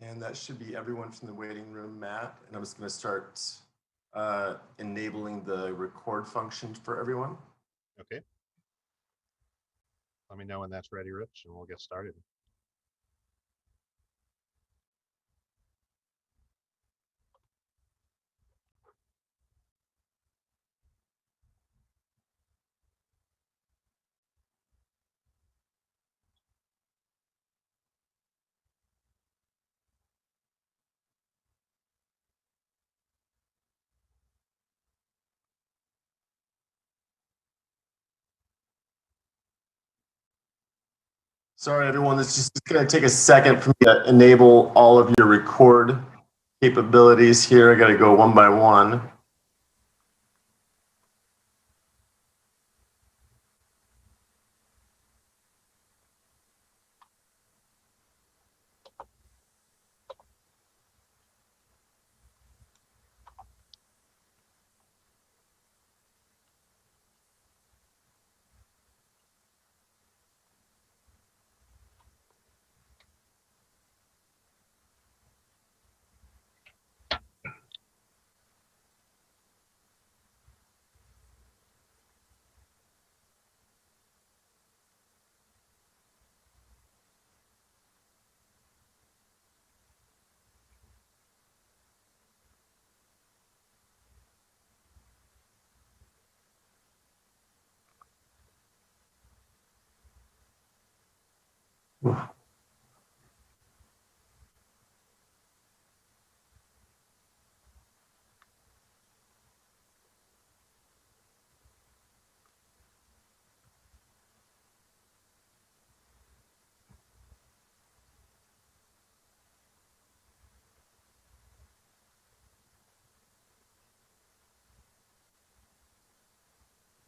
And that should be everyone from the waiting room, Matt. And I'm just going to start enabling the record function for everyone. Okay. Let me know when that's ready, Rich, and we'll get started. Sorry, everyone. This is just going to take a second for me to enable all of your record capabilities here. I got to go one by one.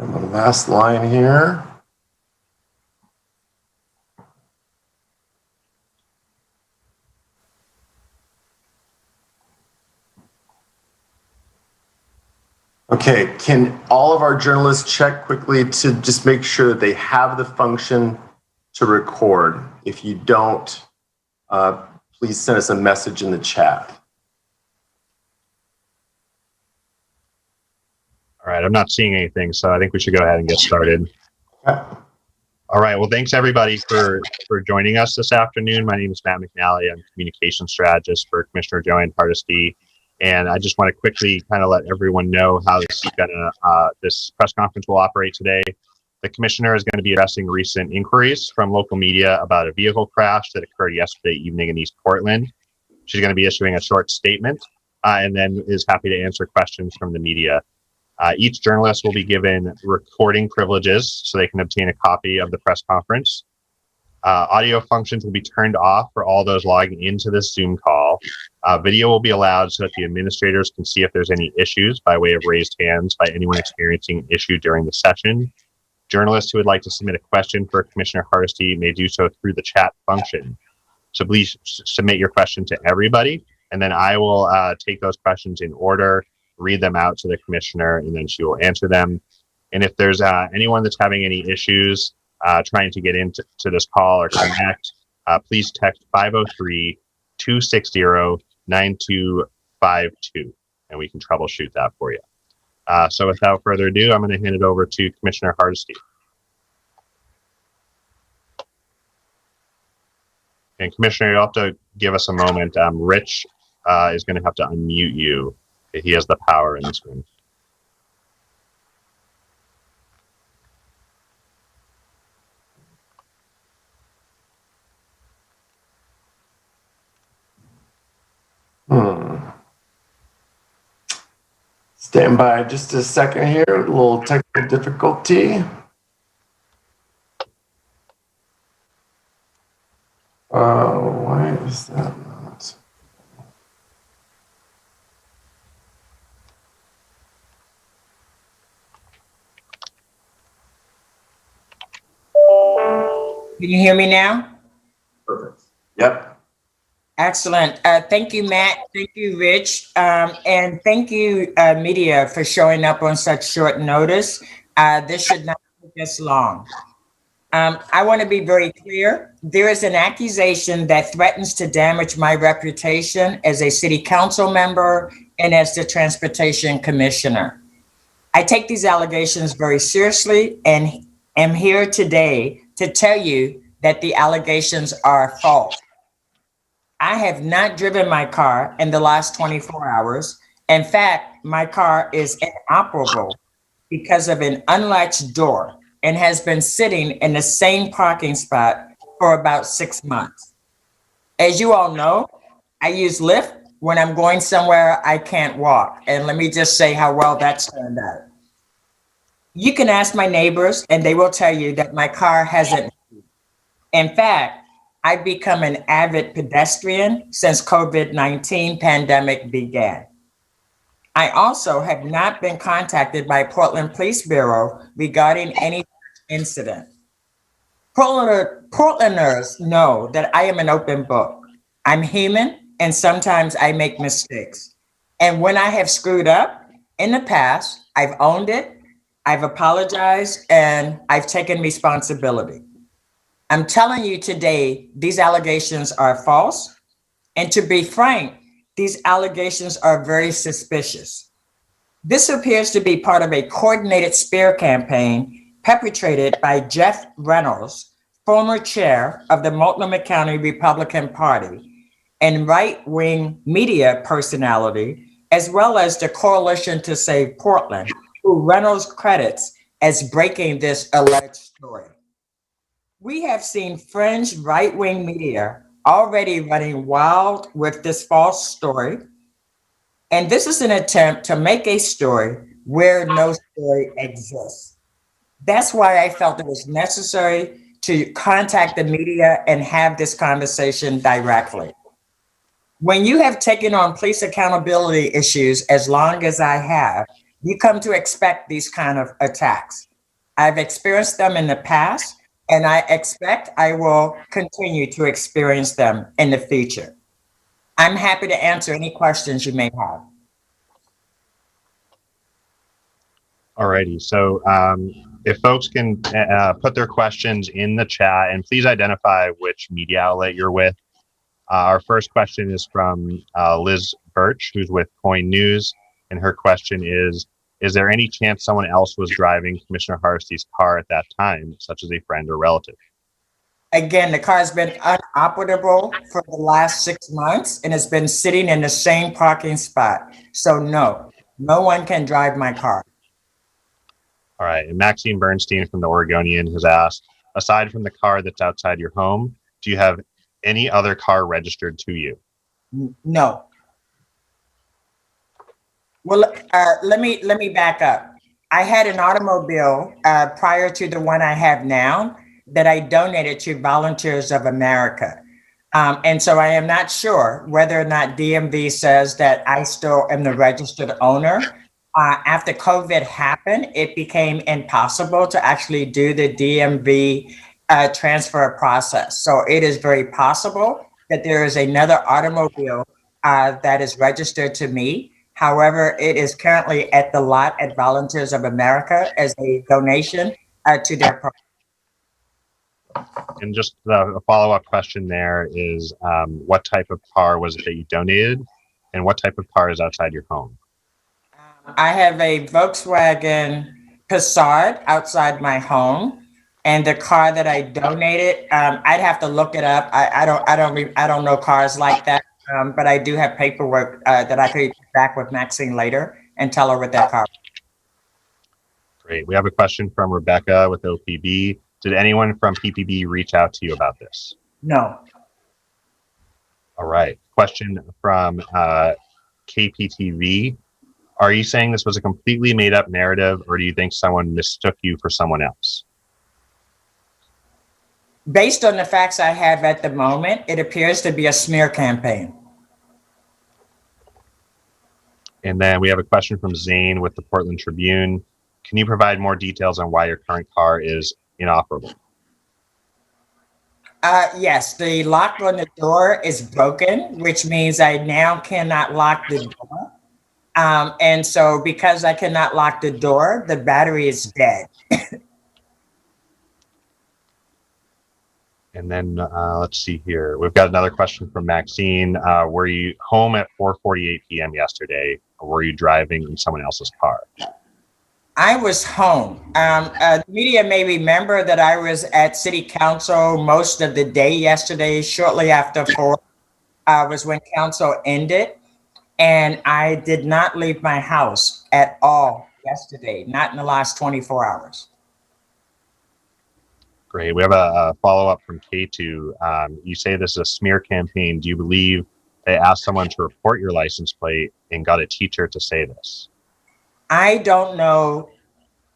And the last line here. Okay, can all of our journalists check quickly to just make sure that they have the function to record? If you don't, please send us a message in the chat. All right, I'm not seeing anything, so I think we should go ahead and get started. Okay. All right, well, thanks everybody for joining us this afternoon. My name is Matt McNally. I'm communication strategist for Commissioner Jo Ann Hardesty. And I just want to quickly kind of let everyone know how this press conference will operate today. The commissioner is going to be addressing recent inquiries from local media about a vehicle crash that occurred yesterday evening in East Portland. She's going to be issuing a short statement and then is happy to answer questions from the media. Each journalist will be given recording privileges so they can obtain a copy of the press conference. Audio functions will be turned off for all those logging into this Zoom call. Video will be allowed so that the administrators can see if there's any issues by way of raised hands by anyone experiencing an issue during the session. Journalists who would like to submit a question for Commissioner Hardesty may do so through the chat function. So please submit your question to everybody, and then I will take those questions in order, read them out to the commissioner, and then she will answer them. And if there's anyone that's having any issues trying to get into this call or connect, please text 503-260-9252, and we can troubleshoot that for you. So without further ado, I'm going to hand it over to Commissioner Hardesty. And Commissioner, you'll have to give us a moment. Rich is going to have to unmute you. He has the power in this room. Stand by just a second here, a little technical difficulty. Why is that not? Can you hear me now? Perfect. Yep. Excellent. Thank you, Matt. Thank you, Rich. And thank you, media, for showing up on such short notice. This should not take this long. I want to be very clear. There is an accusation that threatens to damage my reputation as a city council member and as the transportation commissioner. I take these allegations very seriously and am here today to tell you that the allegations are false. I have not driven my car in the last 24 hours. In fact, my car is inoperable because of an unlatched door and has been sitting in the same parking spot for about 6 months. As you all know, I use Lyft when I'm going somewhere I can't walk. And let me just say how well that's turned out. You can ask my neighbors and they will tell you that my car hasn't. In fact, I've become an avid pedestrian since COVID-19 pandemic began. I also have not been contacted by Portland Police Bureau regarding any incident. Portlanders know that I am an open book. I'm human and sometimes I make mistakes. And when I have screwed up in the past, I've owned it, I've apologized, and I've taken responsibility. I'm telling you today, these allegations are false. And to be frank, these allegations are very suspicious. This appears to be part of a coordinated smear campaign perpetrated by Jeff Reynolds, former chair of the Multnomah County Republican Party, and right-wing media personality, as well as the Coalition to Save Portland, who Reynolds credits as breaking this alleged story. We have seen fringe right-wing media already running wild with this false story. And this is an attempt to make a story where no story exists. That's why I felt it was necessary to contact the media and have this conversation directly. When you have taken on police accountability issues as long as I have, you come to expect these kind of attacks. I've experienced them in the past, and I expect I will continue to experience them in the future. I'm happy to answer any questions you may have. Alrighty, so if folks can put their questions in the chat, and please identify which media outlet you're with. Our first question is from Liz Birch, who's with Coin News, and her question is there any chance someone else was driving Commissioner Hardesty's car at that time, such as a friend or relative? Again, the car has been unoperable for the last 6 months and has been sitting in the same parking spot. So no one can drive my car. All right, and Maxine Bernstein from the Oregonian has asked, aside from the car that's outside your home, do you have any other car registered to you? No. Well, let me back up. I had an automobile prior to the one I have now that I donated to Volunteers of America. And so I am not sure whether or not DMV says that I still am the registered owner. After COVID happened, it became impossible to actually do the DMV transfer process. So it is very possible that there is another automobile that is registered to me. However, it is currently at the lot at Volunteers of America as a donation to their program. And just a follow-up question there is, what type of car was it that you donated, and what type of car is outside your home? I have a Volkswagen Passat outside my home, and the car that I donated, I'd have to look it up. I don't know cars like that, but I do have paperwork that I could get back with Maxine later and tell her what that car. Great. We have a question from Rebecca with OPB. Did anyone from PPB reach out to you about this? No. All right. Question from KPTV. Are you saying this was a completely made up narrative, or do you think someone mistook you for someone else? Based on the facts I have at the moment, it appears to be a smear campaign. And then we have a question from Zane with the Portland Tribune. Can you provide more details on why your current car is inoperable? Yes, the lock on the door is broken, which means I now cannot lock the door. And so because I cannot lock the door, the battery is dead. And then let's see here. We've got another question from Maxine. Were you home at 4:48 p.m. yesterday, or were you driving in someone else's car? I was home. The media may remember that I was at City Council most of the day yesterday. Shortly after 4 was when council ended, and I did not leave my house at all yesterday, not in the last 24 hours. Great. We have a follow-up from K2. You say this is a smear campaign. Do you believe they asked someone to report your license plate and got a teacher to say this? I don't know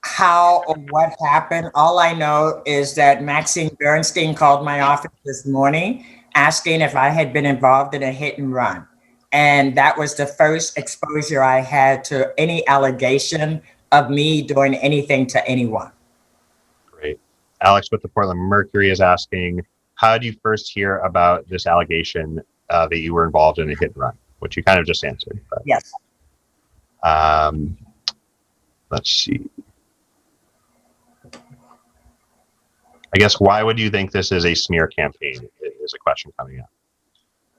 how or what happened. All I know is that Maxine Bernstein called my office this morning asking if I had been involved in a hit and run. And that was the first exposure I had to any allegation of me doing anything to anyone. Great. Alex with the Portland Mercury is asking, how did you first hear about this allegation that you were involved in a hit and run? Which you kind of just answered. But, Yes. Let's see. I guess, why would you think this is a smear campaign is a question coming up.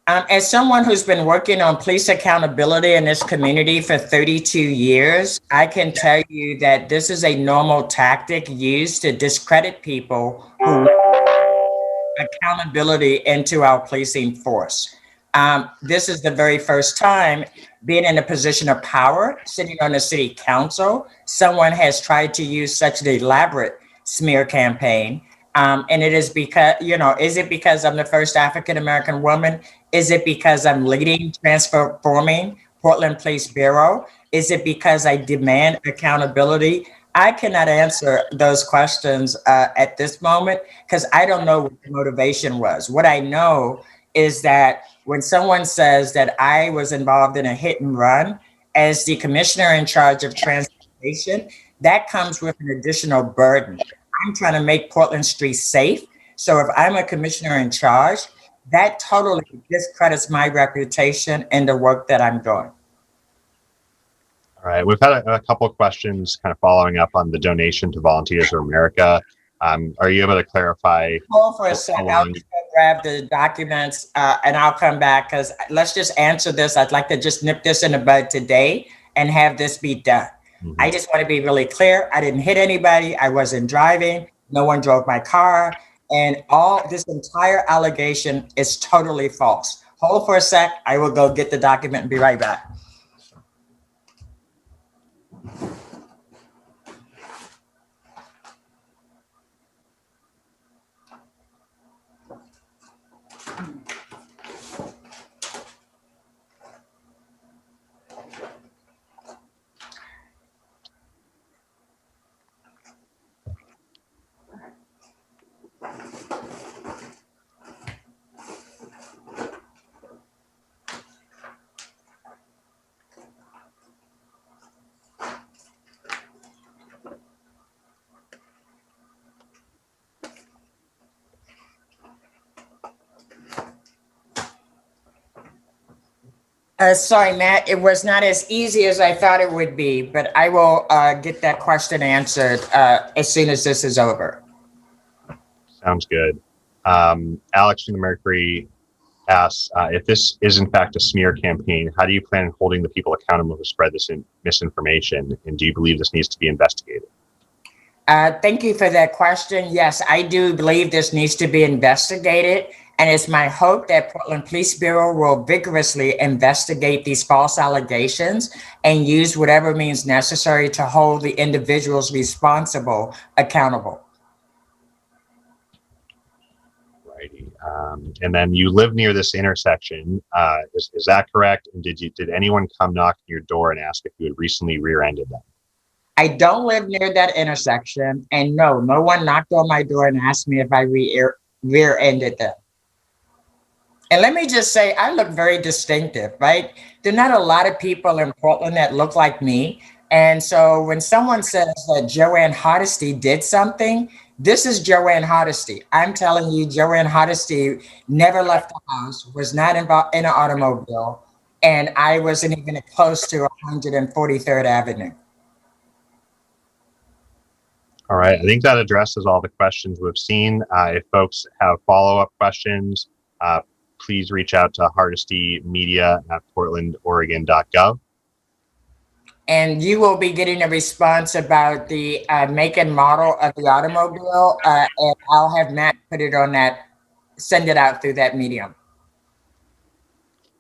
As someone who's been working on police accountability in this community for 32 years, I can tell you that this is a normal tactic used to discredit people who accountability into our policing force. This is the very first time, being in a position of power, sitting on the city council, someone has tried to use such an elaborate smear campaign. And it is because, is it because I'm the first African-American woman? Is it because I'm leading transforming Portland Police Bureau? Is it because I demand accountability? I cannot answer those questions at this moment because I don't know what the motivation was. What I know is that when someone says that I was involved in a hit and run, as the commissioner in charge of transportation, that comes with an additional burden. I'm trying to make Portland streets safe. So if I'm a commissioner in charge, that totally discredits my reputation and the work that I'm doing. All right, we've had a couple of questions kind of following up on the donation to Volunteers for America. Are you able to clarify? Hold for a second. I'll just go grab the documents and I'll come back because let's just answer this. I'd like to just nip this in the bud today and have this be done. Mm-hmm. I just want to be really clear. I didn't hit anybody. I wasn't driving. No one drove my car. And all this entire allegation is totally false. Hold for a sec. I will go get the document and be right back. Sorry, Matt, it was not as easy as I thought it would be, but I will get that question answered as soon as this is over. Sounds good. Alex from the Mercury asks, if this is in fact a smear campaign, how do you plan on holding the people accountable who spread this misinformation? And do you believe this needs to be investigated? Thank you for that question. Yes, I do believe this needs to be investigated. And it's my hope that Portland Police Bureau will vigorously investigate these false allegations and use whatever means necessary to hold the individuals responsible accountable. Righty. And then you live near this intersection. Is that correct? And did anyone come knock on your door and ask if you had recently rear-ended them? I don't live near that intersection. And no one knocked on my door and asked me if I rear-ended them. And let me just say, I look very distinctive, right? There are not a lot of people in Portland that look like me. And so when someone says that Jo Ann Hardesty did something, this is Jo Ann Hardesty. I'm telling you, Jo Ann Hardesty never left the house, was not involved in an automobile, and I wasn't even close to 143rd Avenue. All right, I think that addresses all the questions we've seen. If folks have follow-up questions, please reach out to hardestymedia@portlandoregon.gov. And you will be getting a response about the make and model of the automobile, and I'll have Matt put it on that, send it out through that medium.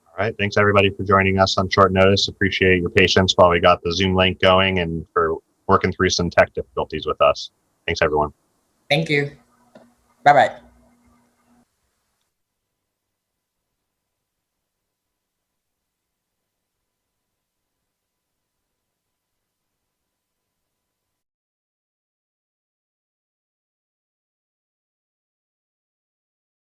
All right, thanks everybody for joining us on short notice. Appreciate your patience while we got the Zoom link going and for working through some tech difficulties with us. Thanks, everyone. Thank you. Bye-bye.